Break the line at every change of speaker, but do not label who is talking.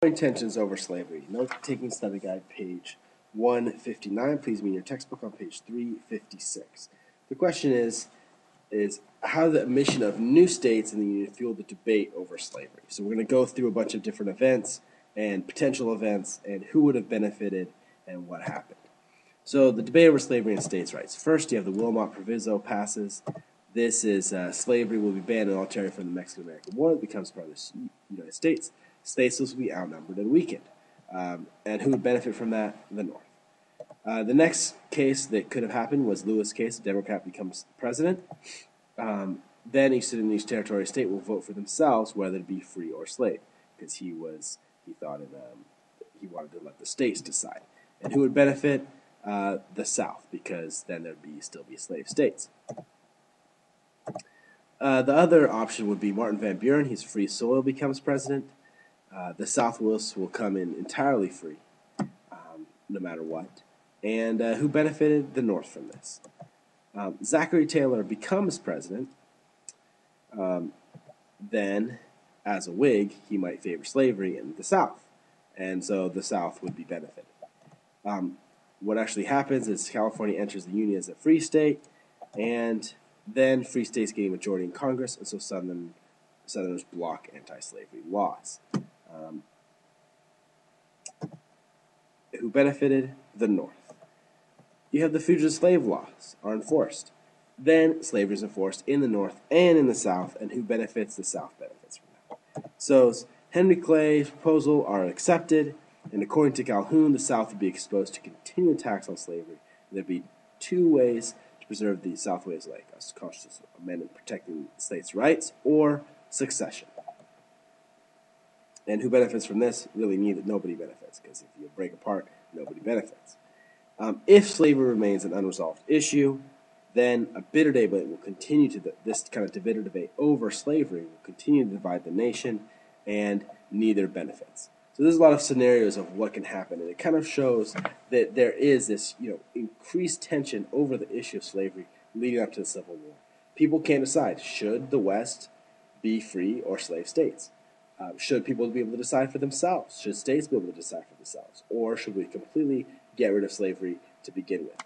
Intentions over slavery. Note taking study guide, page 159. Please meet your textbook on page 356. The question is how the admission of new states in the Union fueled the debate over slavery. So we're going to go through a bunch of different events and potential events and who would have benefited and what happened. So the debate over slavery and states' rights. First, you have the Wilmot Proviso passes. This is slavery will be banned in all territory from the Mexican-American War. It becomes part of the United States. States will be outnumbered and weakened. And who would benefit from that? The North. The next case that could have happened was Lewis' case. A Democrat becomes president. Then each citizen in each territory state will vote for themselves whether to be free or slave, because he thought he wanted to let the states decide. And who would benefit? The South, because then there'd still be slave states. The other option would be Martin Van Buren. He's free soil, becomes president. The Southwest will come in entirely free, no matter what. And who benefited? The North from this. Zachary Taylor becomes president. Then, as a Whig, he might favor slavery in the South. And so the South would be benefited. What actually happens is California enters the Union as a free state, and then free states gain a majority in Congress, and so Southerners block anti-slavery laws. Who benefited? The North. You have the fugitive slave laws are enforced. Then slavery is enforced in the North and in the South, and who benefits? The South benefits from that. So Henry Clay's proposal are accepted, and according to Calhoun, the South would be exposed to continued attacks on slavery. There'd be two ways to preserve the South ways, like a constitutional amendment protecting states' rights or secession. And who benefits from this? Really nobody benefits, because if you break apart, nobody benefits. If slavery remains an unresolved issue, then a bitter debate will continue this kind of bitter debate over slavery will continue to divide the nation, and neither benefits. So there's a lot of scenarios of what can happen, and it kind of shows that there is this increased tension over the issue of slavery leading up to the Civil War. People can't decide, should the West be free or slave states? Should people be able to decide for themselves? Should states be able to decide for themselves? Or should we completely get rid of slavery to begin with?